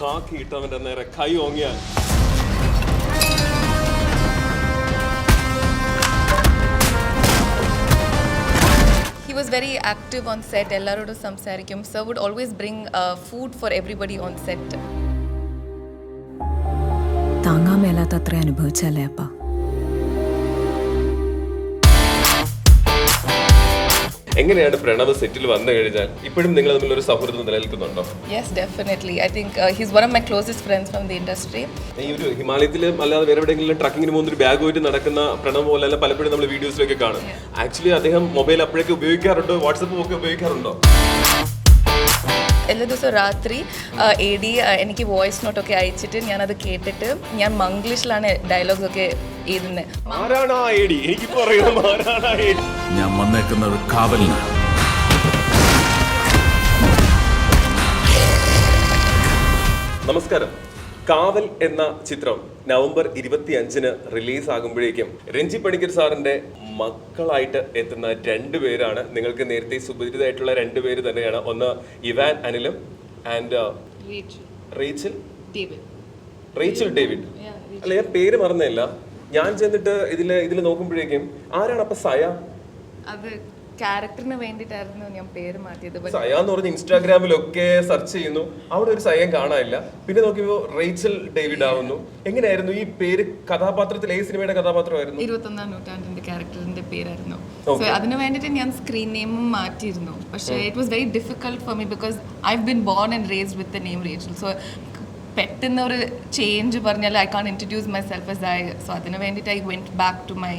കാക്കി ഇട്ടവന്റെ നേരെ കൈ ഓങ്ങിയാൽ He was very active on set. എല്ലാവരോടും സംസാരിക്കും. Sir would always bring food for everybody on set. താങ്ങാൻ മേലാത്ത അത്ര അനുഭവിച്ചല്ലേ അപ്പ. എങ്ങനെയാണ് പ്രണവ് സെറ്റിൽ വന്നു കഴിഞ്ഞാൽ ഇപ്പോഴും നിങ്ങൾ തമ്മിൽ ഒരു സൗഹൃദം നിലനിൽക്കുന്നുണ്ടോ? Yes, definitely. I think he's one of my closest friends from the industry. ഈ ഒരു ഹിമാലയത്തിലും അല്ലാതെ വേറെ എവിടെയെങ്കിലും ട്രക്കിങ്ങിന് പോകുന്ന ഒരു ബാഗുമായിട്ട് നടക്കുന്ന പ്രണവ് പോലെ പലപ്പോഴും നമ്മൾ വീഡിയോസിലൊക്കെ കാണും. ആക്ച്വലി അദ്ദേഹം മൊബൈൽ അപ്പോഴൊക്കെ ഉപയോഗിക്കാറുണ്ടോ? വാട്സപ്പ് ഒക്കെ ഉപയോഗിക്കാറുണ്ടോ? എല്ലാ ദിവസവും രാത്രി AD എനിക്ക് വോയിസ് നോട്ടൊക്കെ അയച്ചിട്ട് ഞാനത് കേട്ടിട്ട് ഞാൻ മംഗ്ലീഷിലാണ് ഡയലോഗ്സ് ഒക്കെ എഴുതുന്നത്. ആരാണ് ആ AD? എനിക്കിപ്പോ അറിയാം ആരാണ് ആ AD. ഞാൻ വന്നേക്കുന്നത് കാവലിന്. നമസ്കാരം. കാവൽ എന്ന ചിത്രം നവംബർ 25-ന് റിലീസ് ആകുമ്പോഴേക്കും രഞ്ജി പണിക്കർ സാറിന്റെ മക്കളായിട്ട് എത്തുന്ന രണ്ടുപേരാണ്. നിങ്ങൾക്ക് നേരത്തെ സുപരിചിതമായിട്ടുള്ള രണ്ടുപേര് തന്നെയാണ്. ഒന്ന് ഇവാൻ അനിലും ആൻഡ് റേച്ചൽ ഡേവിഡ്. അല്ല, ഞാൻ പേര് മറന്നില്ല. ഞാൻ ചെന്നിട്ട് ഇതിൽ നോക്കുമ്പോഴേക്കും ആരാണ് അപ്പൊ സയ? അത് ക്യാരക്ടറിന് വേണ്ടിയിട്ടായിരുന്നു ഞാൻ പേര് മാറ്റിയത്. സയ എന്ന് പറഞ്ഞ് ഇൻസ്റ്റാഗ്രാമിലൊക്കെ സെർച്ച് ചെയ്യുന്നു, അവിടെ ഒരു സയം കാണാനില്ല. പിന്നെ നോക്കിയപ്പോ റേച്ചൽ ഡേവിഡ് ആവുന്നു. എങ്ങനെയായിരുന്നു ഈ പേര്? കഥാപാത്രത്തിൽ ഏത് സിനിമയുടെ കഥാപാത്രമായിരുന്നു? 21ാം നൂറ്റാണ്ടിന്റെ ക്യാരക്ടറിന്റെ പേരായിരുന്നു. സോ അതിന് വേണ്ടിയിട്ട് ഞാൻ സ്ക്രീൻ നെയിമും മാറ്റിയിരുന്നു. പക്ഷേ it was very difficult for me because I have been born and raised with the name Rachel. So പെട്ടെന്ന് ഒരു ചേഞ്ച് പറഞ്ഞാൽ I can't introduce myself as I. So അതിന് വേണ്ടിയിട്ട് I went back to my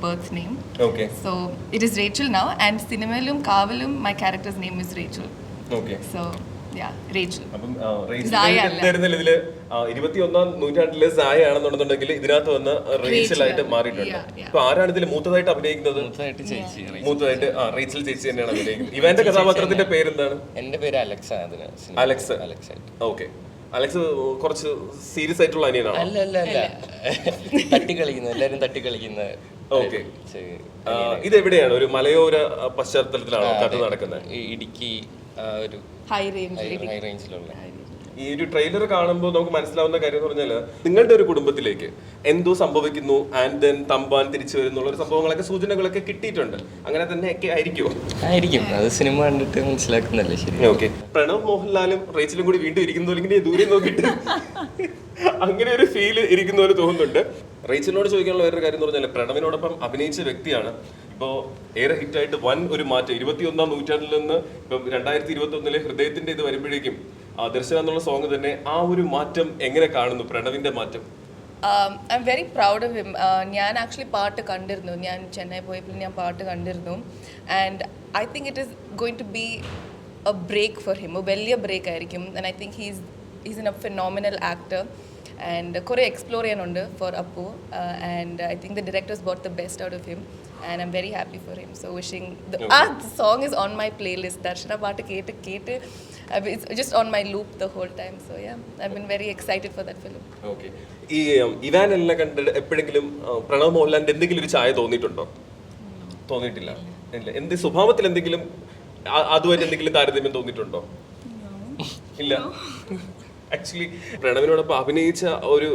birth name. Okay. So it is Rachel now, and Cinemalum Kavalum my character's name is Rachel. Okay. So yeah, Rachel. അപ്പം ഇതില് 21-ാം നൂറ്റാണ്ടിലെ സായ ആണെന്നുണ്ടെങ്കിൽ ഇതിനകത്ത് വന്ന് Rachel ആയിട്ട് മാറിയിട്ടുണ്ട്. അപ്പൊ ആരാണ് ഇതിൽ മൂത്തതായിട്ട് അഭിനയിക്കുന്നത്? മൂത്തതായിട്ട് റേച്ചൽ ചേച്ചി തന്നെയാണ് അഭിനയിക്കുന്നത്. ഇവന്റെ കഥാപാത്രത്തിന്റെ പേരെന്താണ്? എന്റെ പേര് അലക്സ്. അലക്സ്. ഓക്കെ. അലക്സ് കുറച്ച് സീരിയസ് ആയിട്ടുള്ള അനിയനാണ്. അല്ല തട്ടിക്കളിക്കുന്നത്, എല്ലാരും തട്ടിക്കളിക്കുന്നത്. ഓക്കെ. ഇതെവിടെയാണ്? ഒരു മലയോര പശ്ചാത്തലത്തിലാണോ കഥ നടക്കുന്നത്? ഇടുക്കി ഒരു high ഹൈ range റേഞ്ചിലുള്ള. ഈ ഒരു ട്രെയിലർ കാണുമ്പോൾ നമുക്ക് മനസ്സിലാവുന്ന കാര്യം എന്ന് പറഞ്ഞാൽ നിങ്ങളുടെ ഒരു കുടുംബത്തിലേക്ക് എന്തോ സംഭവിക്കുന്നു ആൻഡ് ദെൻ തമ്പാൻ തിരിച്ചു വരുന്നുള്ള ഒരു സംഭവങ്ങളൊക്കെ സൂചനകളൊക്കെ കിട്ടിയിട്ടുണ്ട്. അങ്ങനെ തന്നെ ഒക്കെ ആയിരിക്കും. അത് സിനിമ കണ്ടിട്ട് മനസ്സിലാക്കുന്നല്ലേ. ശരി. ഓക്കെ. പ്രണവ് മോഹൻലാലും റേച്ചലും കൂടി വീണ്ടും ഇരിക്കുന്നു, അല്ലെങ്കിൽ ദൂരെ നോക്കിയിട്ട് അങ്ങനെ ഒരു ഫീൽ ഇരിക്കുന്ന പോലെ തോന്നുന്നുണ്ട്. റേച്ചലിനോട് ചോദിക്കാനുള്ള വേറൊരു കാര്യം എന്ന് പറഞ്ഞാൽ പ്രണവിനോടൊപ്പം അഭിനയിച്ച വ്യക്തിയാണ്. ഇപ്പോൾ ഏറെ ഹിറ്റായിട്ട് വൻ ഒരു മാറ്റം 21-ാം നൂറ്റാണ്ടിൽ നിന്ന് ഇപ്പം 2021-ലെ ഹൃദയത്തിന്റെ ഇത് വരുമ്പോഴേക്കും ദർശന എന്നുള്ള സോങ് തന്നെ ആ ഒരു മാറ്റം എങ്ങനെ കാണുന്നു? പ്രണവിന്റെ മാറ്റം. I'm very proud of him. ഞാൻ ആക്ച്വലി പാട്ട് കണ്ടിരുന്നു. ഞാൻ ചെന്നൈ പോയപ്പോൾ ഞാൻ പാട്ട് കണ്ടിരുന്നു. And I think it is going to be a break for him. വലിയ ബ്രേക്ക് ആയിരിക്കും. And I think he's in a phenomenal actor. And കുറേ എക്സ്പ്ലോർ ചെയ്യാനുണ്ട് for Appu. And I think the directors brought the best out of him. And I'm very happy for him. So wishing the song is on my playlist. Darshana paattu keettu it's just on my loop the whole time. So yeah, I've been very excited for that film. Okay. ഈ ഇവാനെല്ലാം കണ്ടിട്ട് എപ്പോഴെങ്കിലും പ്രണവ് മോഹൻലാലിന്റെ എന്തെങ്കിലും ഒരു ചായ തോന്നിയിട്ടുണ്ടോ? തോന്നിയിട്ടില്ല. ഇല്ല. എന്ത് സ്വഭാവത്തിൽ എന്തെങ്കിലും അതുമായിട്ട് എന്തെങ്കിലും താരതമ്യം തോന്നിയിട്ടുണ്ടോ? ഇല്ല. ആക്ച്വലി പ്രണവിനോടൊപ്പം അഭിനയിച്ച ഒരു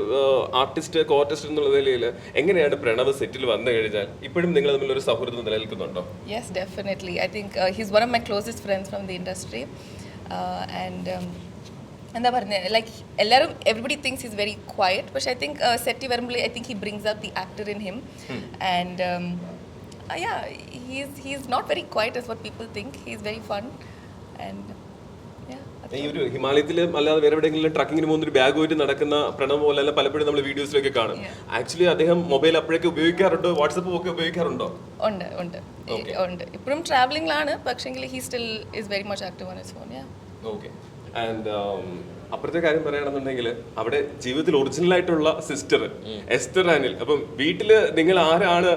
ആർട്ടിസ്റ്റ് കോ ആർട്ടിസ്റ്റ് എന്നുള്ള നിലയിൽ എങ്ങനെയാണ് പ്രണവ് സെറ്റിൽ വന്നു കഴിഞ്ഞാൽ ഇപ്പോഴും നിങ്ങൾ തമ്മിൽ ഒരു സൗഹൃദം നിലനിൽക്കുന്നുണ്ടോ? Yes, definitely. I think he's one of my closest friends from the industry. And എന്താ പറഞ്ഞത്, ലൈക്ക് എല്ലാവരും everybody things is very quiet. പക്ഷെ ഐ തിങ്ക് സെറ്റി വരുമ്പോൾ I think he brings out the actor in him. And he's not very quiet as what people think. He's very fun. And ഈ ഒരു ഹിമാലയത്തിലും അല്ലാതെ വേറെ എവിടെയെങ്കിലും ട്രക്കിങ്ങിന് പോകുന്ന ഒരു ബാഗുമായിട്ട് നടക്കുന്ന പ്രണവ് പോലെ പലപ്പോഴും നമ്മൾ വീഡിയോസിലൊക്കെ കാണും. ആക്ച്വലി അദ്ദേഹം മൊബൈൽ അപ്പോഴൊക്കെ ഉപയോഗിക്കാറുണ്ടോ? വാട്സപ്പ് ഒക്കെ ഉപയോഗിക്കാറുണ്ടോ? ഉണ്ട്. ഇപ്പോഴും ട്രാവലിംഗിലാണ്. പക്ഷെങ്കിൽ he still is very much active on his phone. Okay. And അപ്പുറത്തെ കാര്യം പറയുകയാണെന്നുണ്ടെങ്കിൽ അവിടെ ജീവിതത്തിൽ ഒറിജിനൽ ആയിട്ടുള്ള സിസ്റ്റർ എസ്റ്റർ ആനിൽ. അപ്പം വീട്ടില് നിങ്ങൾ ആരാണ്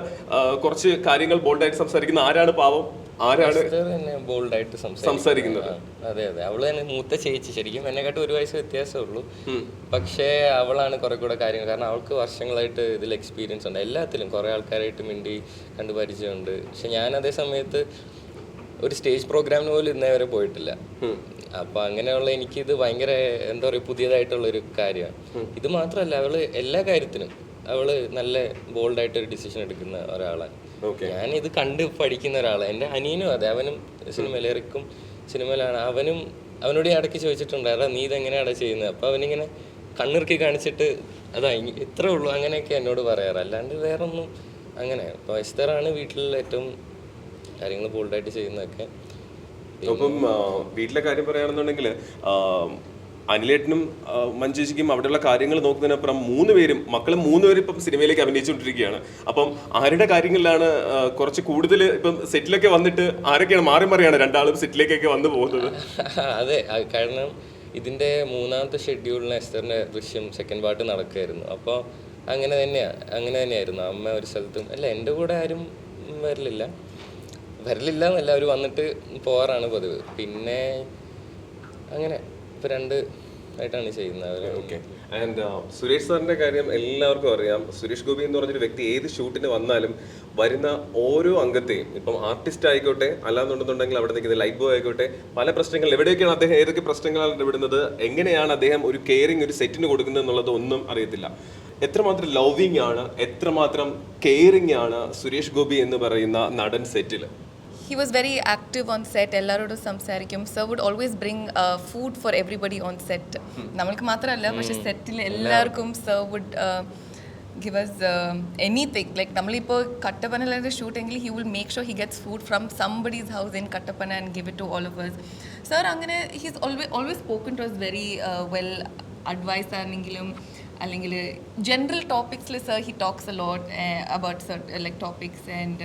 കുറച്ച് കാര്യങ്ങൾ ബോൾഡായിട്ട് സംസാരിക്കുന്ന? ആരാണ് പാവം? ആരാണ് ബോൾഡായിട്ട് സംസാരിക്കുന്നത്? അതെ, അവള് തന്നെ മൂത്ത ചേച്ചി. ശരിക്കും എന്നെക്കാട്ടും ഒരു വയസ്സ് വ്യത്യാസമേ ഉള്ളൂ. പക്ഷേ അവളാണ് കുറെ കൂടെ കാര്യങ്ങൾ. കാരണം അവൾക്ക് വർഷങ്ങളായിട്ട് ഇതിൽ എക്സ്പീരിയൻസ് ഉണ്ട്. എല്ലാത്തിലും കുറെ ആൾക്കാരായിട്ട് മിണ്ടി കണ്ടു പരിചയമുണ്ട്. പക്ഷെ ഞാൻ അതേ സമയത്ത് ഒരു സ്റ്റേജ് പ്രോഗ്രാമിന് പോലും ഇന്നേ വരെ പോയിട്ടില്ല. അപ്പോൾ അങ്ങനെയുള്ള എനിക്കിത് ഭയങ്കര എന്താ പറയുക പുതിയതായിട്ടുള്ളൊരു കാര്യമാണ്. ഇത് മാത്രമല്ല അവള് എല്ലാ കാര്യത്തിനും അവള് നല്ല ബോൾഡായിട്ടൊരു ഡിസിഷൻ എടുക്കുന്ന ഒരാളാണ്. ഞാൻ ഇത് കണ്ട് പഠിക്കുന്ന ഒരാളാണ്. എൻ്റെ അനിയനും അതെ, അവനും സിനിമയിലേറിക്കും സിനിമയിലാണ്. അവനോട് ഞാൻ ഇടയ്ക്ക് ചോദിച്ചിട്ടുണ്ട്, നീ ഇതെങ്ങനെയാണ് ചെയ്യുന്നത്? അപ്പോൾ അവനിങ്ങനെ കണ്ണിറുക്കി കാണിച്ചിട്ട് അതാ ഇത്രേ ഉള്ളൂ അങ്ങനെയൊക്കെ എന്നോട് പറയാറ്, അല്ലാണ്ട് വേറൊന്നും അങ്ങനെ. അപ്പോൾ എസ്തറാണ് വീട്ടിൽ ഏറ്റവും കാര്യങ്ങൾ ബോൾഡായിട്ട് ചെയ്യുന്നതൊക്കെ. അപ്പം വീട്ടിലെ കാര്യം പറയുകയാണെന്നുണ്ടെങ്കിൽ അനിലേട്ടനും മഞ്ജുജിക്കും അവിടെയുള്ള കാര്യങ്ങൾ നോക്കുന്നതിനപ്പുറം മക്കളും 3 പേരും ഇപ്പം സിനിമയിലേക്ക് അഭിനയിച്ചുകൊണ്ടിരിക്കുകയാണ്. അപ്പം ആരുടെ കാര്യങ്ങളിലാണ് കുറച്ച് കൂടുതൽ ഇപ്പം സെറ്റിലൊക്കെ വന്നിട്ട് ആരൊക്കെയാണ് മാറി മാറിയാണ് രണ്ടാളും സെറ്റിലേക്കൊക്കെ വന്നു പോകുന്നത്? അതെ, കാരണം ഇതിൻ്റെ 3ാമത്തെ ഷെഡ്യൂളിന് എസ്തറിൻ്റെ ദൃശ്യം സെക്കൻഡ് പാർട്ട് നടക്കുമായിരുന്നു. അപ്പോൾ അങ്ങനെ തന്നെയായിരുന്നു. അമ്മ ഒരു സ്ഥലത്തും അല്ല, എൻ്റെ കൂടെ ആരും വരലില്ല എന്നല്ല, അവർ വന്നിട്ട് പോകാറാണ് പതിവ്. പിന്നെ അങ്ങനെ ഇപ്പോൾ 2 ആയിട്ടാണ് ചെയ്യുന്നത്. ഓക്കെ. ആൻഡ് സുരേഷ് സാറിന്റെ കാര്യം എല്ലാവർക്കും അറിയാം. സുരേഷ് ഗോപി എന്ന് പറഞ്ഞൊരു വ്യക്തി ഏത് ഷൂട്ടിന് വന്നാലും വരുന്ന ഓരോ അംഗത്തെയും, ഇപ്പം ആർട്ടിസ്റ്റ് ആയിക്കോട്ടെ അല്ലാന്നുണ്ടെന്നുണ്ടെങ്കിൽ അവിടെ നിൽക്കുന്ന ലൈറ്റ് ബോയ് ആയിക്കോട്ടെ, പല പ്രശ്നങ്ങൾ എവിടെയൊക്കെയാണ് അദ്ദേഹം ഏതൊക്കെ പ്രശ്നങ്ങളാണ് ഇടപെടുന്നത്, എങ്ങനെയാണ് അദ്ദേഹം ഒരു കെയറിങ് ഒരു സെറ്റിന് കൊടുക്കുന്നത് എന്നുള്ളത് ഒന്നും അറിയത്തില്ല. എത്രമാത്രം ലവിങ് ആണ്, എത്രമാത്രം കെയറിങ് ആണ് സുരേഷ് ഗോപി എന്ന് പറയുന്ന നടൻ സെറ്റിൽ. He was very active on set. എല്ലാവരോടും സംസാരിക്കും. Sir would always bring food for everybody on set. നമ്മൾക്ക് മാത്രമല്ല, പക്ഷെ സെറ്റിൽ എല്ലാവർക്കും Sir would give us anything. Like നമ്മളിപ്പോൾ കട്ടപ്പനയിലെ ഷൂട്ടെങ്കിൽ he will make sure he gets food from somebody's house in Kattapana and give it to all of us. Sir അങ്ങനെ he's always spoken to us very well. Advice ആണെങ്കിലും അല്ലെങ്കിൽ general topicsൽ Sir he talks a lot about certain like topics and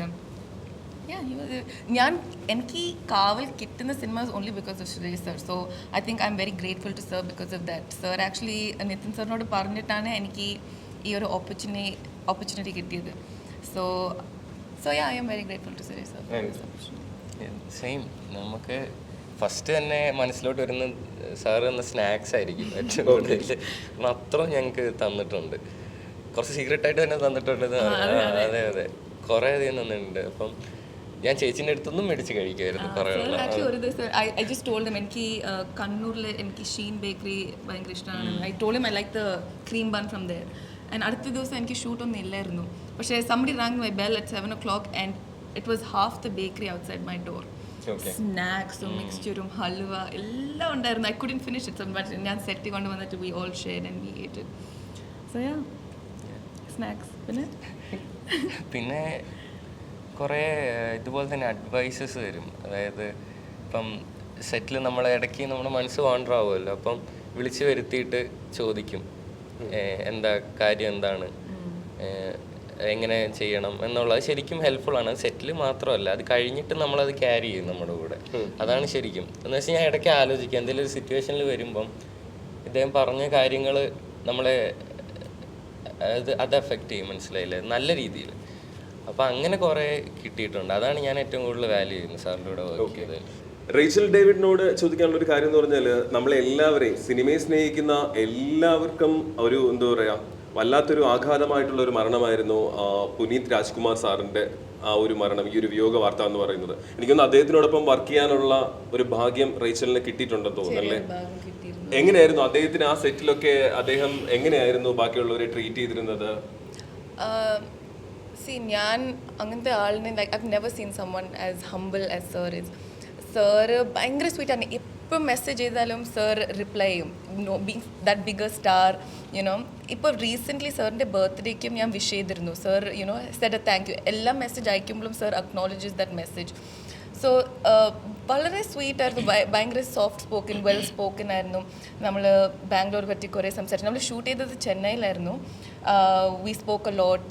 എനിക്ക് കാവൽ കിട്ടുന്ന cinemas only because of Suresh sir. So I think I'm very grateful to sir because of that. Sir actually Nithin സാറിനോട് പറഞ്ഞിട്ടാണ് എനിക്ക് ഈ ഒരു ഓപ്പർച്യൂണിറ്റി കിട്ടിയത്. So I'm very grateful to Suresh sir. Same. നമുക്ക് ഫസ്റ്റ് തന്നെ മനസ്സിലോട്ട് വരുന്ന സാറ് തന്ന സ്നാക്സ് ആയിരിക്കും ഏറ്റവും കൂടുതൽ. അത്ര ഞങ്ങൾക്ക് തന്നിട്ടുണ്ട്, കുറച്ച് സീക്രട്ടായിട്ട് തന്നെ തന്നിട്ടുണ്ട്. അതെ കുറേ അധികം തന്നിട്ടുണ്ട്. അപ്പം ഞാൻ ചേച്ചിൻ്റെ അടുത്തൊന്നും മേടിച്ച് കഴിക്കുമായിരുന്നു കുറേ. ഒരു ദിവസം ഐ ജസ്റ്റ് ടോൾഡ് ഹിം എനിക്ക് കണ്ണൂരിൽ എനിക്ക് ഷീൻ ബേക്കറി ഭയങ്കര ഇഷ്ടമാണ്. I told him I like the cream bun from there. And അടുത്ത ദിവസം എനിക്ക് ഷൂട്ടൊന്നും ഇല്ലായിരുന്നു, പക്ഷേ somebody rang my bell at 7 o'clock and it was half the bakery outside my door. സ്നാക്സും മിക്സ്ചറും ഹൽവ എല്ലാം ഉണ്ടായിരുന്നു. I couldn't finish it, but ഞാൻ set കൊണ്ട് വന്നിട്ട് we all shared and we ഏറ്റ് ഇറ്റ്. So snacks. പിന്നെ കുറേ ഇതുപോലെ തന്നെ അഡ്വൈസസ് തരും. അതായത് ഇപ്പം സെറ്റിൽ നമ്മളെ ഇടയ്ക്ക് നമ്മുടെ മനസ്സ് വാണ്ടർ ആവുമല്ലോ, അപ്പം വിളിച്ച് വരുത്തിയിട്ട് ചോദിക്കും കാര്യം എന്താണ്, എങ്ങനെ ചെയ്യണം എന്നുള്ളത് ശരിക്കും ഹെൽപ്ഫുള്ളാണ്. സെറ്റിൽ മാത്രമല്ല, അത് കഴിഞ്ഞിട്ട് നമ്മളത് ക്യാരി ചെയ്യും നമ്മുടെ കൂടെ. അതാണ് ശരിക്കും. എന്ന് വെച്ചാൽ ഞാൻ ഇടയ്ക്ക് ആലോചിക്കുക, എന്തെങ്കിലും ഒരു സിറ്റുവേഷനിൽ വരുമ്പം ഇദ്ദേഹം പറഞ്ഞ കാര്യങ്ങൾ നമ്മളെ അത് എഫക്റ്റ് ചെയ്യും, മനസ്സിലായില്ലേ, നല്ല രീതിയിൽ. അപ്പം അങ്ങനെ കുറേ കിട്ടിയിട്ടുണ്ട്. അതാണ് ഞാൻ ഏറ്റവും കൂടുതൽ വാല്യൂ ചെയ്യുന്നത് സാറിൻ്റെ കൂടെ വർക്ക് ചെയ്തത്. റേച്ചൽ ഡേവിഡിനോട് ചോദിക്കാനുള്ള ഒരു കാര്യം എന്ന് പറഞ്ഞാൽ, നമ്മളെല്ലാവരെയും സിനിമയെ സ്നേഹിക്കുന്ന എല്ലാവർക്കും ഒരു എന്താ പറയുക വല്ലാത്തൊരു ആഘാതമായിട്ടുള്ള ഒരു മരണമായിരുന്നു പുനീത് രാജ്കുമാർ സാറിൻ്റെ ആ ഒരു മരണം, ഈ ഒരു വിയോഗ വാർത്ത എന്ന് പറയുന്നത്. എനിക്കൊന്ന് അദ്ദേഹത്തിനോടൊപ്പം വർക്ക് ചെയ്യാനുള്ള ഒരു ഭാഗ്യം റേച്ചലിന് കിട്ടിയിട്ടുണ്ടെന്ന് തോന്നുന്നല്ലേ? എങ്ങനെയായിരുന്നു അദ്ദേഹത്തിന് ആ സെറ്റിലൊക്കെ, അദ്ദേഹം എങ്ങനെയായിരുന്നു ബാക്കിയുള്ളവരെ ട്രീറ്റ് ചെയ്തിരുന്നത്? ഞാൻ അങ്ങനത്തെ ആളിനെ like I never seen someone as humble as sir is. Sir ഭയങ്കര സ്വീറ്റാണ്. എപ്പം മെസ്സേജ് ചെയ്താലും സാർ റിപ്ലൈ ചെയ്യും. Being that bigger star you know. ഇപ്പോൾ റീസെൻ്റ്ലി സാറിൻ്റെ ബർത്ത്ഡേക്കും ഞാൻ വിഷ് ചെയ്തിരുന്നു. Sir you know said a thank you. എല്ലാ മെസ്സേജ് അയക്കുമ്പോഴും sir acknowledges that message. So വളരെ സ്വീറ്റായിരുന്നു, ഭയങ്കര സോഫ്റ്റ് സ്പോക്കൻ, വെൽ സ്പോക്കൻ ആയിരുന്നു. നമ്മൾ ബാംഗ്ലൂർ പറ്റി കുറേ സംസാരിച്ചു. നമ്മൾ ഷൂട്ട് ചെയ്തത് ചെന്നൈയിലായിരുന്നു. We spoke a lot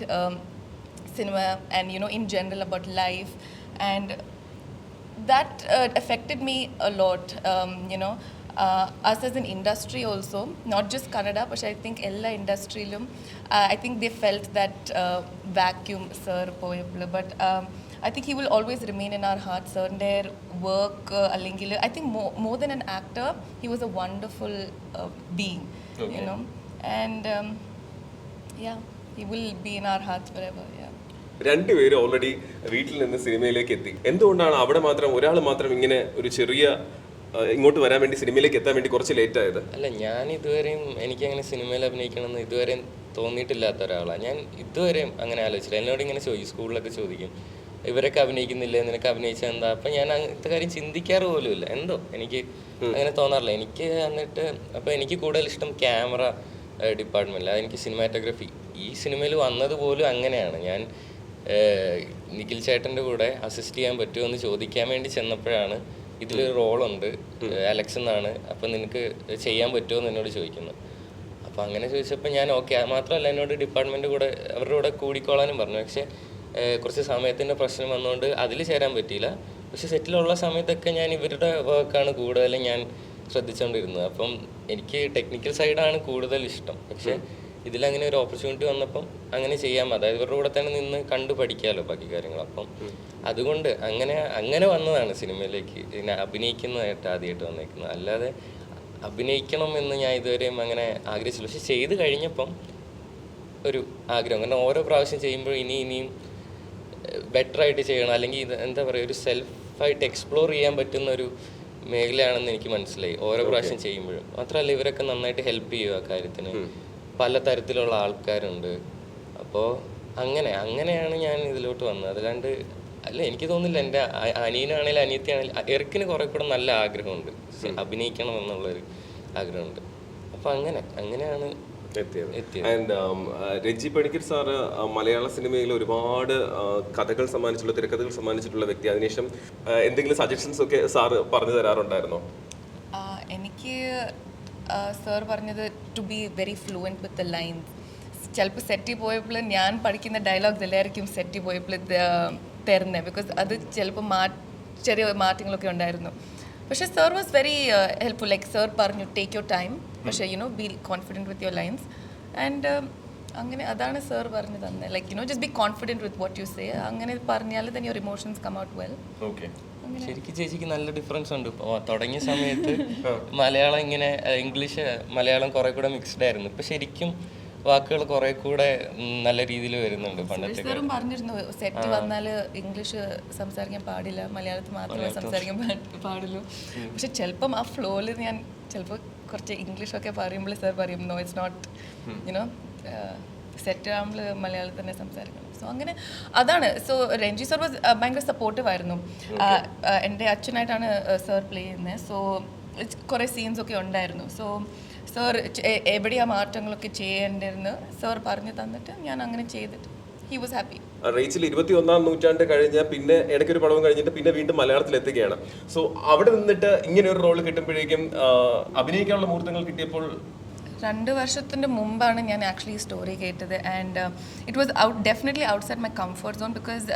cinema and in general about life, and that affected me a lot. Us as an industry also, not just Kannada, but I think ella industry lum I think they felt that vacuum sir poyaplu, but I think he will always remain in our hearts. Sir their work allengil I think more than an actor, he was a wonderful being. And he will be in our hearts forever. രണ്ടുപേരും already വീട്ടിൽ നിന്ന് സിനിമയിലേക്ക് എത്തി. എന്തുകൊണ്ടാണ് അവിടെ മാത്രം ഒരാൾ മാത്രം ഇങ്ങനെ ഒരു ചെറിയ ഇങ്ങോട്ട് വരാൻ വേണ്ടി, സിനിമയിലേക്ക് എത്താൻ വേണ്ടി കുറച്ച് ലേറ്റ് ആയത്? അല്ല, ഞാൻ ഇതുവരെയും എനിക്കങ്ങനെ സിനിമയിൽ അഭിനയിക്കണമെന്ന് ഇതുവരെയും തോന്നിയിട്ടില്ലാത്ത ഒരാളാണ്. ഞാൻ ഇതുവരെയും അങ്ങനെ ആലോചിച്ചില്ല. എന്നോട് ഇങ്ങനെ ചോദിക്കും, സ്കൂളിലൊക്കെ ചോദിക്കും, ഇവരൊക്കെ അഭിനയിക്കുന്നില്ലേ, നിനക്ക് അഭിനയിച്ചാൽ എന്താ? അപ്പം ഞാൻ അങ്ങനത്തെ കാര്യം ചിന്തിക്കാറ് പോലും ഇല്ല. എന്തോ എനിക്ക് അങ്ങനെ തോന്നാറില്ല. എനിക്ക് എന്നിട്ട് അപ്പോൾ എനിക്ക് കൂടുതൽ ഇഷ്ടം ക്യാമറ ഡിപ്പാർട്ട്മെൻറ്റിൽ, അതെനിക്ക് സിനിമാറ്റോഗ്രഫി. ഈ സിനിമയിൽ വന്നത് പോലും അങ്ങനെയാണ്. ഞാൻ നിഖിൽ ചേട്ടൻ്റെ കൂടെ അസിസ്റ്റ് ചെയ്യാൻ പറ്റുമോ എന്ന് ചോദിക്കാൻ വേണ്ടി ചെന്നപ്പോഴാണ് ഇതിലൊരു റോളുണ്ട് അലക്സ് എന്നാണ്, അപ്പം നിനക്ക് ചെയ്യാൻ പറ്റുമോ എന്ന് എന്നോട് ചോദിക്കുന്നത്. അപ്പോൾ അങ്ങനെ ചോദിച്ചപ്പോൾ ഞാൻ ഓക്കെ. മാത്രമല്ല, എന്നോട് ഡിപ്പാർട്ട്മെൻറ്റ് കൂടെ അവരുടെ കൂടെ കൂടിക്കോളാനും പറഞ്ഞു. പക്ഷേ കുറച്ച് സമയത്തിൻ്റെ പ്രശ്നം വന്നുകൊണ്ട് അതിൽ ചേരാൻ പറ്റിയില്ല. പക്ഷെ സെറ്റിലുള്ള സമയത്തൊക്കെ ഞാൻ ഇവരുടെ വർക്കാണ് കൂടുതലും ഞാൻ ശ്രദ്ധിച്ചുകൊണ്ടിരുന്നത്. അപ്പം എനിക്ക് ടെക്നിക്കൽ സൈഡാണ് കൂടുതൽ ഇഷ്ടം. പക്ഷേ ഇതിലങ്ങനെ ഒരു ഓപ്പർച്യൂണിറ്റി വന്നപ്പം അങ്ങനെ ചെയ്യാം, അതായത് ഇവരുടെ കൂടെ തന്നെ നിന്ന് കണ്ടു പഠിക്കാമല്ലോ ബാക്കി കാര്യങ്ങൾ. അപ്പം അതുകൊണ്ട് അങ്ങനെ വന്നതാണ് സിനിമയിലേക്ക്. പിന്നെ അഭിനയിക്കുന്നതായിട്ട് ആദ്യമായിട്ട് വന്നേക്കുന്നത്. അല്ലാതെ അഭിനയിക്കണം എന്ന് ഞാൻ ഇതുവരെയും അങ്ങനെ ആഗ്രഹിച്ചില്ല. പക്ഷെ ചെയ്ത് കഴിഞ്ഞപ്പം ഒരു ആഗ്രഹം, കാരണം ഓരോ പ്രാവശ്യം ചെയ്യുമ്പോൾ ഇനിയും ബെറ്ററായിട്ട് ചെയ്യണം, അല്ലെങ്കിൽ ഇത് എന്താ പറയുക, ഒരു സെൽഫായിട്ട് എക്സ്പ്ലോർ ചെയ്യാൻ പറ്റുന്ന ഒരു മേഖലയാണെന്ന് എനിക്ക് മനസ്സിലായി ഓരോ പ്രാവശ്യം ചെയ്യുമ്പോഴും. മാത്രമല്ല, ഇവരൊക്കെ നന്നായിട്ട് ഹെൽപ്പ് ചെയ്യും ആ കാര്യത്തിന്. പല തരത്തിലുള്ള ആൾക്കാരുണ്ട്. അപ്പോൾ അങ്ങനെയാണ് ഞാൻ ഇതിലോട്ട് വന്നത്. അതല്ലാണ്ട് അല്ല, എനിക്ക് തോന്നുന്നില്ല. എൻ്റെ അനിയനാണെങ്കിലും അനിയത്തിയാണെങ്കിലും എറിക്കിന് കുറെ കൂടെ നല്ല ആഗ്രഹമുണ്ട്, അഭിനയിക്കണം എന്നുള്ളൊരു ആഗ്രഹമുണ്ട്. അപ്പോൾ അങ്ങനെയാണ് എത്തിയത്. ആൻഡ് രഞ്ജി പണിക്കർ സാറ് മലയാള സിനിമയിൽ ഒരുപാട് കഥകൾ സമ്മാനിച്ചുള്ള, തിരക്കഥകൾ സമ്മാനിച്ചിട്ടുള്ള വ്യക്തി. അതിനുശേഷം എന്തെങ്കിലും സജഷൻസ് ഒക്കെ സാറ് പറഞ്ഞു തരാറുണ്ടായിരുന്നോ? എനിക്ക് സാർ പറഞ്ഞത് to be very fluent with the lines. ചിലപ്പോൾ സെറ്റിൽ പോയപ്പോൾ ഞാൻ പഠിക്കുന്ന ഡയലോഗ്സ് എല്ലാവർക്കും സെറ്റിൽ പോയപ്പോൾ തരുന്നത്, ബിക്കോസ് അത് ചിലപ്പോൾ ചെറിയ മാറ്റങ്ങളൊക്കെ ഉണ്ടായിരുന്നു. പക്ഷേ sir was very helpful. Like sir പറഞ്ഞു, ടേക്ക് യുവർ ടൈം, പക്ഷേ be confident with your lines. And അങ്ങനെ അതാണ് സാർ പറഞ്ഞു തന്നെ. Like just be confident with what you say. അങ്ങനെ പറഞ്ഞാൽ തന്നെ your emotions come out well. ശരിക്കും ചേച്ചിക്ക് നല്ല ഡിഫറൻസ് ഉണ്ട്. തുടങ്ങിയ സമയത്ത് മലയാളം ഇങ്ങനെ ഇംഗ്ലീഷ് മലയാളം കുറെ കൂടെ മിക്സ്ഡ് ആയിരുന്നു. ഇപ്പം ശരിക്കും വാക്കുകൾ കുറെ കൂടെ നല്ല രീതിയിൽ വരുന്നുണ്ട്. പണ്ടത്തെ സാറും പറഞ്ഞിരുന്നു, സെറ്റ് വന്നാൽ ഇംഗ്ലീഷ് സംസാരിക്കാൻ പാടില്ല, മലയാളത്തിൽ മാത്രമേ സംസാരിക്കാൻ പാടുള്ളൂ. പക്ഷെ ചിലപ്പം ആ ഫ്ലോയിൽ ഞാൻ ചിലപ്പോൾ കുറച്ച് ഇംഗ്ലീഷൊക്കെ പറയുമ്പോൾ സാർ പറയും, നോ ഇറ്റ്സ് നോട്ട് സെറ്റ് ആകുമ്പോൾ മലയാളത്തിൽ തന്നെ സംസാരിക്കണം. സോ അങ്ങനെ അതാണ്. സോ രഞ്ജി സാർ വാസ് ഭയങ്കര സപ്പോർട്ടീവ് ആയിരുന്നു. എൻ്റെ അച്ഛനായിട്ടാണ് സാർ പ്ലേ ചെയ്യുന്നത്. സോ കുറേ സീൻസൊക്കെ ഉണ്ടായിരുന്നു. സോ സാർ എവിടെയാ മാറ്റങ്ങളൊക്കെ ചെയ്യേണ്ടിരുന്നു സാർ പറഞ്ഞു തന്നിട്ട് ഞാൻ അങ്ങനെ ചെയ്തിട്ട് ഹി വാസ് ഹാപ്പി. റേച്ചിൽ 21-ാം നൂറ്റാണ്ട് കഴിഞ്ഞ പിന്നെ ഇടയ്ക്കൊരു പടവും കഴിഞ്ഞിട്ട് പിന്നെ വീണ്ടും മലയാളത്തിൽ എത്തുകയാണ്. സോ അവിടെ നിന്നിട്ട് ഇങ്ങനെ ഒരു റോൾ കിട്ടുമ്പോഴേക്കും അഭിനയിക്കാനുള്ള മുഹൂർത്തങ്ങൾ കിട്ടിയപ്പോൾ 2 വർഷത്തിൻ്റെ മുമ്പാണ് ഞാൻ ആക്ച്വലി ഈ സ്റ്റോറി കേട്ടത്. And it was definitely outside my comfort zone. Because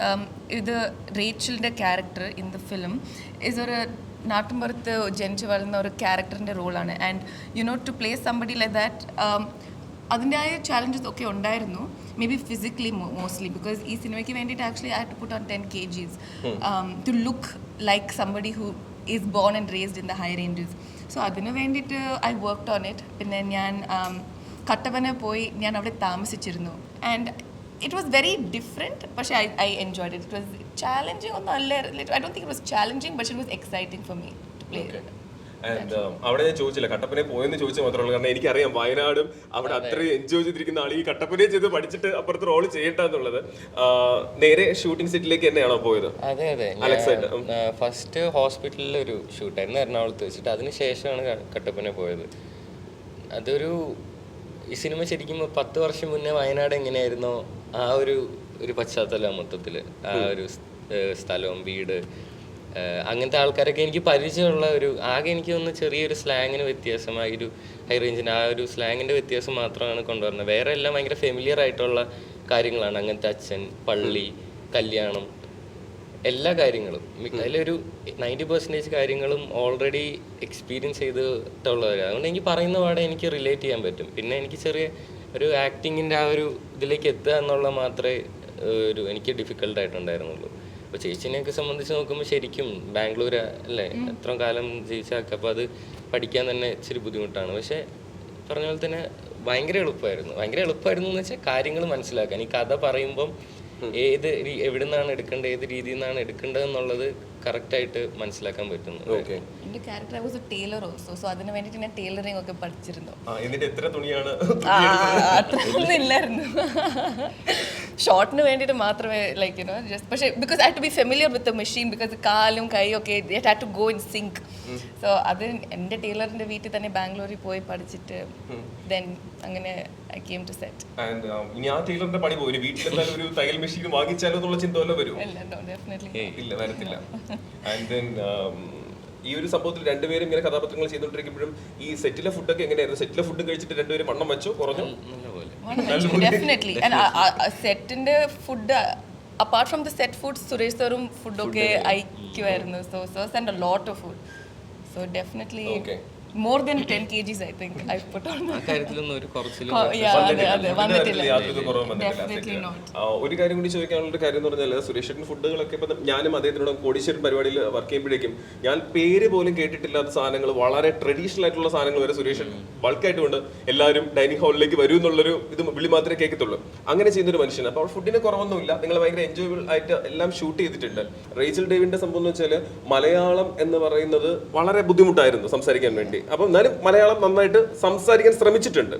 ഇത് റേച്ചലിൻ്റെ character in the film is ഒരു നാട്ടിൻപുറത്ത് ജനിച്ചു വളർന്ന ഒരു ക്യാരക്ടറിൻ്റെ റോളാണ്. And to play somebody like that അതിൻ്റെതായ ചാലഞ്ചസ് ഒക്കെ ഉണ്ടായിരുന്നു, maybe physically mostly. Because ഈ സിനിമയ്ക്ക് വേണ്ടിയിട്ട് actually I had to put on 10 kgs to look like somebody who is born and raised in the high ranges. So അതിന് വേണ്ടിയിട്ട് I worked on it. പിന്നെ ഞാൻ കട്ടപ്പന പോയി ഞാൻ അവിടെ താമസിച്ചിരുന്നു. And it was very different. പക്ഷേ I enjoyed it. It was challenging ഒന്നും അല്ല. I don't think it was challenging, but it was exciting for me to play. And അവിടെ ഞാൻ ചോദിച്ചില്ല, കട്ടപ്പനയെ പോയെന്ന് ചോദിച്ചാൽ മാത്രമേ ഉള്ളൂ. കാരണം എനിക്കറിയാം വയനാടും അവിടെ അത്രയും എൻജോയ് ചെയ്തിരിക്കുന്ന ആൾ ഈ കട്ടപ്പനയെ ചെയ്ത് പഠിച്ചിട്ട് അപ്പുറത്ത് റോൾ ചെയ്യട്ടെന്നുള്ളത്. നേരെ ഷൂട്ടിംഗ് സെറ്റിലേക്ക് തന്നെയാണോ പോയത്? അതെ. ഫസ്റ്റ് ഹോസ്പിറ്റലിൽ ഒരു ഷൂട്ടായിരുന്നു എറണാകുളത്ത് വെച്ചിട്ട്. അതിനുശേഷമാണ് കട്ടപ്പന പോയത്. അതൊരു ഈ സിനിമ ശരിക്കും 10 വർഷം മുന്നേ വയനാട് എങ്ങനെയായിരുന്നോ ആ ഒരു പശ്ചാത്തലം മൊത്തത്തിൽ. ആ ഒരു സ്ഥലവും വീട് അങ്ങനത്തെ ആൾക്കാരൊക്കെ എനിക്ക് പരിചയമുള്ള ആകെ എനിക്ക് തോന്നുന്നു ചെറിയൊരു സ്ലാങ്ങിന് വ്യത്യാസമായി, ഒരു ഹൈ റേഞ്ചിൻ്റെ ആ ഒരു സ്ലാങ്ങിൻ്റെ വ്യത്യാസം മാത്രമാണ് കൊണ്ടുവരുന്നത്. വേറെ എല്ലാം ഭയങ്കര ഫെമിലിയർ ആയിട്ടുള്ള കാര്യങ്ങളാണ്. അങ്ങനത്തെ അച്ഛൻ, പള്ളി, കല്യാണം, എല്ലാ കാര്യങ്ങളും അതിലൊരു 90% കാര്യങ്ങളും ഓൾറെഡി എക്സ്പീരിയൻസ് ചെയ്തിട്ടുള്ളവരാണ്. അതുകൊണ്ട് എനിക്ക് പറയുന്ന പാടെ എനിക്ക് റിലേറ്റ് ചെയ്യാൻ പറ്റും. പിന്നെ എനിക്ക് ചെറിയ ഒരു ആക്ടിങ്ങിൻ്റെ ആ ഒരു ഇതിലേക്ക് എത്തുക എന്നുള്ള മാത്രമേ എനിക്ക് ഡിഫിക്കൽട്ടായിട്ടുണ്ടായിരുന്നുള്ളൂ. അപ്പോൾ ചേച്ചിനെയൊക്കെ സംബന്ധിച്ച് നോക്കുമ്പോൾ ശരിക്കും ബാംഗ്ലൂർ അല്ലേ എത്ര കാലം ജയിച്ചാക്കുക, അപ്പോൾ അത് പഠിക്കാൻ തന്നെ ഇച്ചിരി ബുദ്ധിമുട്ടാണ്. പക്ഷേ പറഞ്ഞ പോലെ തന്നെ ഭയങ്കര എളുപ്പമായിരുന്നു എന്ന് വെച്ചാൽ കാര്യങ്ങൾ മനസ്സിലാക്കാൻ. ഈ കഥ പറയുമ്പം എവിടെ നിന്നാണ് എടുക്കേണ്ടത്, ഏത് രീതിയിൽ നിന്നാണ് എടുക്കേണ്ടത് എന്നുള്ളത് കറക്റ്റായിട്ട് മനസ്സിലാക്കാൻ പറ്റുന്നു. ഓക്കെ. എൻ്റെ character I was a tailor also. So അതിന് വേണ്ടിയിട്ട് ഞാൻ ടൈലറിംഗ് ഒക്കെ പഠിച്ചിരുന്നു. എന്നിട്ട് എത്ര തുണിയാണ്? അത്രയൊന്നും ഇല്ലായിരുന്നു. ഷോർട്ടിന് വേണ്ടിയിട്ട് മാത്രമേ ലൈക്ക് യുനോ ജസ്റ്റ്. പക്ഷേ because I have to be familiar with the machine, because കാലും കൈയും ഒക്കെ it have to go in sync. So അത് എൻ്റെ ടൈലറിൻ്റെ വീട്ടിൽ തന്നെ ബാംഗ്ലൂരിൽ പോയി പഠിച്ചിട്ട് ദെൻ അങ്ങനെ ഐ കെയിം ടു സെറ്റ്. ഇനി ആ ടൈലറിന്റെ പണി പോയി വീട്ടിലെന്തായാലും ഒരു തയ്യൽ മെഷീൻ വാങ്ങിച്ചാലോ എന്നുള്ള ചിന്ത വല്ല വരും? ഇല്ല, വരത്തില്ല. ആൻഡ് ദെൻ ഈ ഒരു സംഭവത്തിൽ രണ്ടുപേരും ഇങ്ങനെ കഥാപാത്രങ്ങൾ ചെയ്തുകൊണ്ടിരിക്കുമ്പോഴും ഈ സെറ്റിലെ ഫുഡൊക്കെ എങ്ങനെയായിരുന്നു? സെറ്റിലെ ഫുഡ് കഴിച്ചിട്ട് രണ്ടുപേരും വണ്ണം വെച്ചോ കുറഞ്ഞോ? ഡെഫിനറ്റ്ലി. സെറ്റിന്റെ food apart from the set food Suresh സാറും ഫുഡൊക്കെ അയക്കുമായിരുന്നു. So sirs and a lot of food. So definitely more than 10 kgs I think I've put on. ആ കാര്യത്തിലൊന്നും ഒരു കുറച്ചിലും ഒരു കാര്യം കൂടി ചോദിക്കാനുള്ള ഒരു കാര്യം എന്ന് പറഞ്ഞാൽ സുരേഷിന്റെ ഫുഡുകളൊക്കെ ഇപ്പം ഞാനും അദ്ദേഹത്തിനോട് കോടീശ്വരൻ പരിപാടിയിൽ വർക്ക് ചെയ്യുമ്പോഴേക്കും ഞാൻ പേര് പോലും കേട്ടിട്ടില്ലാത്ത സാധനങ്ങൾ, വളരെ ട്രഡീഷണൽ ആയിട്ടുള്ള സാധനങ്ങൾ വരെ സുരേഷൻ ബൾക്കായിട്ട് കൊണ്ട് എല്ലാവരും ഡൈനിങ് ഹാളിലേക്ക് വരും എന്നുള്ളൊരു ഇത് വിളി മാത്രമേ കേൾക്കത്തുള്ളൂ. അങ്ങനെ ചെയ്യുന്നൊരു മനുഷ്യൻ. അപ്പോൾ ഫുഡിന് കുറവൊന്നുമില്ല, നിങ്ങൾ ഭയങ്കര എൻജോയബിൾ ആയിട്ട് എല്ലാം ഷൂട്ട് ചെയ്തിട്ടുണ്ട്. റേച്ചൽ ഡേവിന്റെ സംഭവം എന്ന് വെച്ചാൽ മലയാളം എന്ന് പറയുന്നത് വളരെ ബുദ്ധിമുട്ടായിരുന്നു സംസാരിക്കാൻ വേണ്ടി. അപ്പം എന്നാലും മലയാളം നന്നായിട്ട് സംസാരിക്കാൻ ശ്രമിച്ചിട്ടുണ്ട്.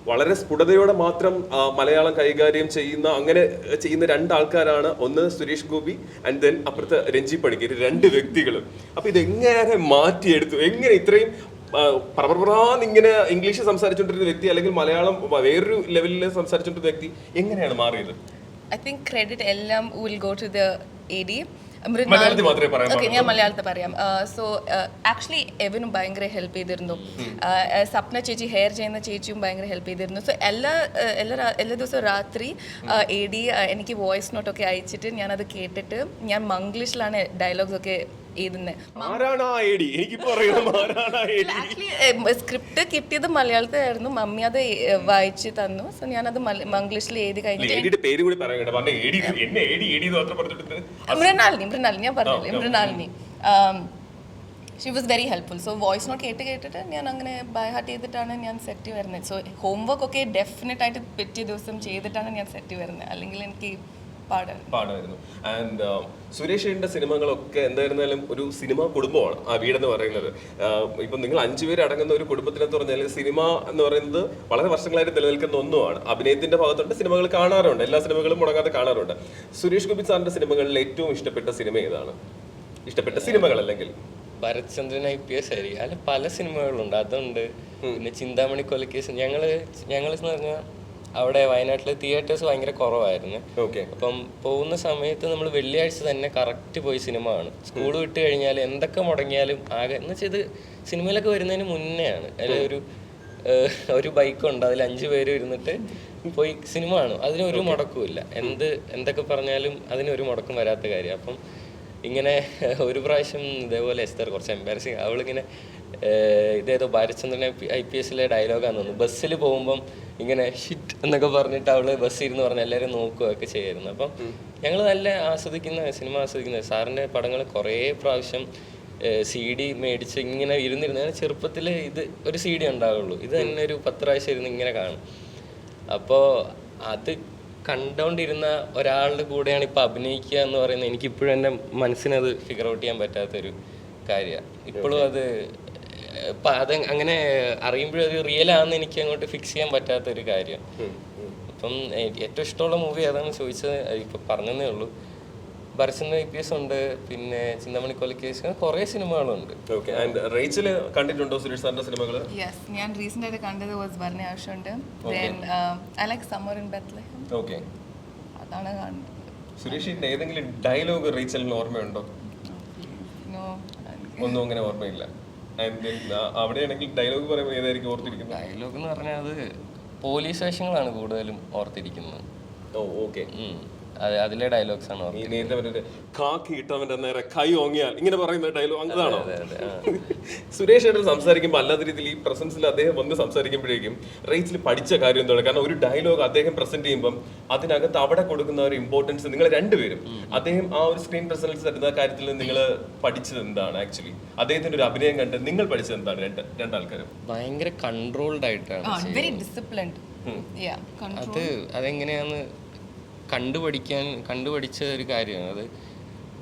വളരെ സ്ഫുടതയോടെ മാത്രം മലയാളം കൈകാര്യം ചെയ്യുന്ന അങ്ങനെ ചെയ്യുന്ന രണ്ടാൾക്കാരാണ്. ഒന്ന് സുരേഷ് ഗോപി ആൻഡ് ദെൻ അപ്പുറത്തെ രഞ്ജി പണിക്കർ, രണ്ട് വ്യക്തികൾ. അപ്പൊ ഇതെങ്ങനെ മാറ്റിയെടുത്തു? എങ്ങനെ ഇത്രയും ഇങ്ങനെ ഇംഗ്ലീഷ് സംസാരിച്ചുകൊണ്ടിരുന്ന വ്യക്തി അല്ലെങ്കിൽ മലയാളം വേറൊരു ലെവലിൽ സംസാരിച്ചുകൊണ്ടിരുന്ന വ്യക്തി എങ്ങനെയാണ് മാറിയത്? I think credit എല്ലാം will go to the AD. ഞാൻ മലയാളത്തിൽ പറയാം. സോ ആക്ച്വലി എവനും ഭയങ്കര ഹെൽപ്പ് ചെയ്തിരുന്നു. സപ്ന ചേച്ചി ഹെയർ ചെയ്യുന്ന ചേച്ചിയും ഭയങ്കര ഹെൽപ്പ് ചെയ്തിരുന്നു. സോ എല്ലാ ദിവസവും രാത്രി AD എനിക്ക് വോയിസ് നോട്ടൊക്കെ അയച്ചിട്ട് ഞാനത് കേട്ടിട്ട് ഞാൻ മംഗ്ലീഷിലാണ് ഡയലോഗ്സ് ഒക്കെ എഴുതുന്നത്. സ്ക്രിപ്റ്റ് കിട്ടിയത് മലയാളത്തിലായിരുന്നു. മമ്മി അത് വായിച്ച് തന്നു. സോ ഞാനത് മംഗ്ലീഷിൽ എഴുതി കഴിഞ്ഞിട്ട് മൃണാലിനി ഞാൻ പറഞ്ഞില്ലേ, Mrinalini she was very helpful. So voice note കേട്ടിട്ട് ഞാൻ അങ്ങനെ ബൈ ഹാർട്ട് ചെയ്തിട്ടാണ് ഞാൻ സെറ്റ് വരുന്നത്. സോ ഹോംവർക്ക് ഒക്കെ ഡെഫിനറ്റ് ആയിട്ട് പിറ്റേ ദിവസം ചെയ്തിട്ടാണ് ഞാൻ സെറ്റ് വരുന്നത്, അല്ലെങ്കിൽ എനിക്ക് പാടായിരുന്നു. ആൻഡ് സുരേഷിന്റെ സിനിമകളൊക്കെ എന്തായിരുന്നാലും ഒരു സിനിമ കുടുംബമാണ് ആ വീടെന്ന് പറയുന്നത്. ഇപ്പം നിങ്ങൾ 5 പേര് അടങ്ങുന്ന ഒരു കുടുംബത്തിനെന്ന് പറഞ്ഞാൽ സിനിമ എന്ന് പറയുന്നത് വളരെ വർഷങ്ങളായിട്ട് നിലനിൽക്കുന്ന ഒന്നുമാണ്. അഭിനയത്തിന്റെ ഭാഗത്തുണ്ട്, സിനിമകൾ കാണാറുണ്ട്, എല്ലാ സിനിമകളും മുടങ്ങാതെ കാണാറുണ്ട്. സുരേഷ് ഗോപി സാറിന്റെ സിനിമകളിൽ ഏറ്റവും ഇഷ്ടപ്പെട്ട സിനിമ ഏതാണ്? ഇഷ്ടപ്പെട്ട സിനിമകൾ അല്ലെങ്കിൽ ഭരത്ചന്ദ്രൻ IPS ആയിരിക്കും. അല്ല, പല സിനിമകളുണ്ട്, അതുണ്ട്. പിന്നെ ചിന്താമണി കൊലക്കേസ്. ഞങ്ങളെന്ന് പറഞ്ഞാൽ അവിടെ വയനാട്ടിലെ തിയേറ്റേഴ്സ് ഭയങ്കര കുറവായിരുന്നു. അപ്പം പോകുന്ന സമയത്ത് നമ്മൾ വെള്ളിയാഴ്ച തന്നെ കറക്റ്റ് പോയി സിനിമ കാണും. സ്കൂൾ വിട്ട് കഴിഞ്ഞാൽ എന്തൊക്കെ മുടങ്ങിയാലും ആകെ എന്ന് വെച്ചാൽ ഇത് സിനിമയിലൊക്കെ വരുന്നതിന് മുന്നെയാണ്. അതിൽ ഒരു ബൈക്കുണ്ട്, അതിൽ 5 പേര് ഇരുന്നിട്ട് പോയി സിനിമ കാണും. അതിനൊരു മുടക്കുമില്ല. എന്തൊക്കെ പറഞ്ഞാലും അതിനൊരു മുടക്കം വരാത്ത കാര്യം. അപ്പം ഇങ്ങനെ ഒരു പ്രാവശ്യം ഇതേപോലെ എസ്തർ കുറച്ച് എംബാരസിങ്, അവളിങ്ങനെ ഇതേതോ ഭരത്ചന്ദ്രൻ IPSലെ ഡയലോഗാന്ന് തോന്നുന്നു. ബസ്സിൽ പോകുമ്പം ഇങ്ങനെ ഷിറ്റ് എന്നൊക്കെ പറഞ്ഞിട്ട് അവള് ബസ്സിൽ ഇരുന്ന് പറഞ്ഞ് എല്ലാവരും നോക്കുകയൊക്കെ ചെയ്യായിരുന്നു. അപ്പം ഞങ്ങൾ നല്ല സിനിമ ആസ്വദിക്കുന്ന സാറിൻ്റെ പടങ്ങൾ കുറേ പ്രാവശ്യം CD മേടിച്ച് ഇങ്ങനെ ഇരുന്നിരുന്നു. ചെറുപ്പത്തിൽ ഇത് ഒരു CD ഉണ്ടാവുള്ളൂ, ഇത് തന്നെ ഒരു 10 പ്രാവശ്യം ഇരുന്ന് ഇങ്ങനെ കാണും. അപ്പോൾ അത് കണ്ടുകൊണ്ടിരുന്ന ഒരാളുടെ കൂടെയാണ് ഇപ്പോൾ അഭിനയിക്കുക എന്ന് പറയുന്നത്. എനിക്കിപ്പോഴും എൻ്റെ മനസ്സിനത് ഫിഗർ ഔട്ട് ചെയ്യാൻ പറ്റാത്തൊരു കാര്യമാണ്. ഇപ്പോഴും അത് അങ്ങനെ അറിയുമ്പോഴും അത് റിയൽ ആണെന്ന് എനിക്ക് അങ്ങോട്ട് ഫിക്സ് ചെയ്യാൻ പറ്റാത്തൊരു കാര്യം. അപ്പം ഏറ്റവും ഇഷ്ടമുള്ള മൂവി ഏതാണെന്ന് ചോദിച്ചത് ഇപ്പം പറഞ്ഞതേ ഉള്ളൂ. ഭരത്ചന്ദ്രൻ IPS ഉണ്ട്, പിന്നെ ചിന്താമണി കൊലക്കേസ്, കുറേ സിനിമകളുണ്ട്. കണ്ടിട്ടുണ്ടോ സുരേഷ് സാറിന്റെ സിനിമകൾ? യെസ്, ഞാൻ റീസെന്റ് ആയിട്ട് കണ്ടത് വാസ് ഭരണി ആവശ്യമുണ്ട്. I like summer in Bethlehem. Okay, അതാണ് കണ്ടത്. സുരേഷിന്റെ ഏതെങ്കിലും ഡയലോഗ് റീച്ചലിന് ഓർമ്മയുണ്ടോ? ഒന്നും അങ്ങനെ ഓർമ്മയില്ല. അവിടെയാണെങ്കിൽ ഡയലോഗ് പറയുമ്പോൾ ഏതായിരിക്കും ഓർത്തിരിക്കുന്നത്? ഡയലോഗ് എന്ന് പറഞ്ഞാൽ അത് പോലീസ് വേഷങ്ങളാണ് കൂടുതലും ഓർത്തിരിക്കുന്നത്. ഓക്കെ, അതിലെ ഡയലോഗ്സ് ആണ്. കാക്കി ഇട്ടവന്റെ നേരെ കൈ ഓങ്ങിയാൽ ഇങ്ങനെ പറയുന്ന ഡയലോഗ് അങ്ങനെയാണോ? സുരേഷ് ഏട്ടൻ സംസാരിക്കുമ്പോൾ അല്ലാത്ത രീതിയിൽ ഈ പ്രസൻസിൽ അദ്ദേഹം വന്ന് സംസാരിക്കുമ്പോഴേക്കും റേച്ചിൽ പഠിച്ച കാര്യം എന്താണ്? കാരണം ഒരു ഡയലോഗ് അദ്ദേഹം പ്രസന്റ് ചെയ്യുമ്പോൾ അതിനകത്ത് അവിടെ കൊടുക്കുന്ന ഒരു ഇമ്പോർട്ടൻസ് നിങ്ങൾ രണ്ടുപേരും അദ്ദേഹം ആ ഒരു സ്ക്രീൻ പ്രസൻസ് തരുന്ന കാര്യത്തിൽ നിങ്ങൾ പഠിച്ചത് എന്താണ്? ആക്ച്വലി അദ്ദേഹത്തിന്റെ ഒരു അഭിനയം കണ്ട് നിങ്ങൾ പഠിച്ചത് എന്താണ്? രണ്ടാൾക്കാരും ഭയങ്കര കൺട്രോൾഡ് ആയിട്ടാണ്, അതെങ്ങനെയാന്ന് കണ്ടുപഠിച്ച ഒരു കാര്യമാണ്. അത്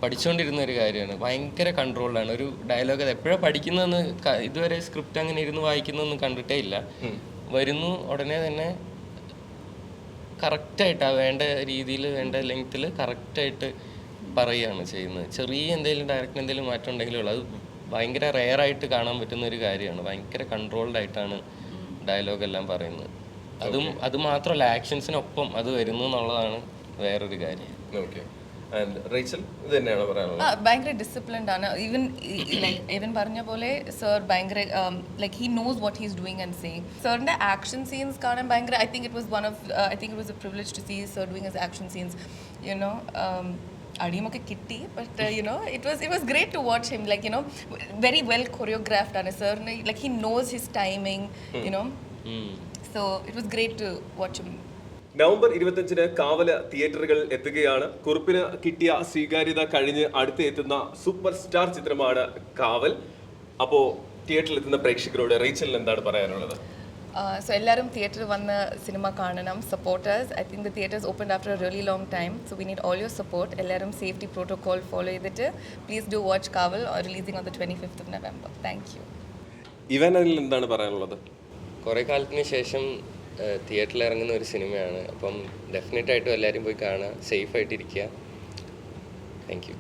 പഠിച്ചുകൊണ്ടിരുന്ന ഒരു കാര്യമാണ്. ഭയങ്കര കൺട്രോളിലാണ്. ഒരു ഡയലോഗ് അത് എപ്പോഴാണ് പഠിക്കുന്നതെന്ന് ഇതുവരെ സ്ക്രിപ്റ്റ് അങ്ങനെ ഇരുന്ന് വായിക്കുന്നതൊന്നും കണ്ടിട്ടേ ഇല്ല. വരുന്നു ഉടനെ തന്നെ കറക്റ്റായിട്ട് വേണ്ട രീതിയിൽ വേണ്ട ലെങ്ത്തിൽ കറക്റ്റായിട്ട് പറയുകയാണ് ചെയ്യുന്നത്. ചെറിയ എന്തെങ്കിലും ഡയറക്റ്റ് എന്തെങ്കിലും മാറ്റം ഉണ്ടെങ്കിലേ ഉള്ളൂ. അത് ഭയങ്കര റെയറായിട്ട് കാണാൻ പറ്റുന്ന ഒരു കാര്യമാണ്. ഭയങ്കര കൺട്രോൾഡ് ആയിട്ടാണ് ഡയലോഗെല്ലാം പറയുന്നത്. അത് മാത്രമല്ല, ആക്ഷൻസിനൊപ്പം അത് വരുന്നു എന്നുള്ളതാണ് വേറൊരു കാര്യം. ഓക്കെ. ആൻഡ് റേച്ചൽ ഇത് തന്നെയാണ് പറയാനുള്ളത്. ഭയങ്കര ഡിസിപ്ലിൻഡ് ആണ്. ഈവൻ പറഞ്ഞ പോലെ സർ ഭയങ്കര like he knows what he's doing and saying. സാറിൻ്റെ ആക്ഷൻ സീൻസ് കാണാൻ ഭയങ്കര I think it was a privilege to see sir doing his action scenes. You know അടിയുമൊക്കെ കിട്ടി, but it was great to watch him. Like very well choreographed ആണ് സാറിന്. Like he knows his timing, so it was great to watch him. November 25-ന് കാവല് തിയേറ്ററുകൾ എത്തുകയാണ്. കുറിപ്പിന് കിട്ടിയ സ്വീകാര്യത കഴിഞ്ഞ് അടുത്ത് എത്തുന്ന സൂപ്പർ സ്റ്റാർ ചിത്രമാണ് കാവൽ. അപ്പോൾ തിയേറ്ററിൽ എത്തുന്ന പ്രേക്ഷകരോട് റേച്ചലിന് എന്താണ് പറയാനുള്ളത്? സോ എല്ലാവരും തിയേറ്ററിൽ വന്ന് സിനിമ കാണണം, supporters. I think the theatres open after a really long time. So we need all your support. എല്ലാവരും സേഫ്റ്റി പ്രോട്ടോകോൾ ഫോളോ ചെയ്തിട്ട് please do watch Kaaval, releasing on the 25th of November. Thank you. ഇവാനിൽ എന്താണ് പറയാനുള്ളത്? കുറേ കാലത്തിന് ശേഷം തിയേറ്ററിൽ ഇറങ്ങുന്ന ഒരു സിനിമയാണ്. അപ്പം ഡെഫിനറ്റായിട്ടും എല്ലാവരും പോയി കാണുക, സേഫായിട്ടിരിക്കുക. Thank you.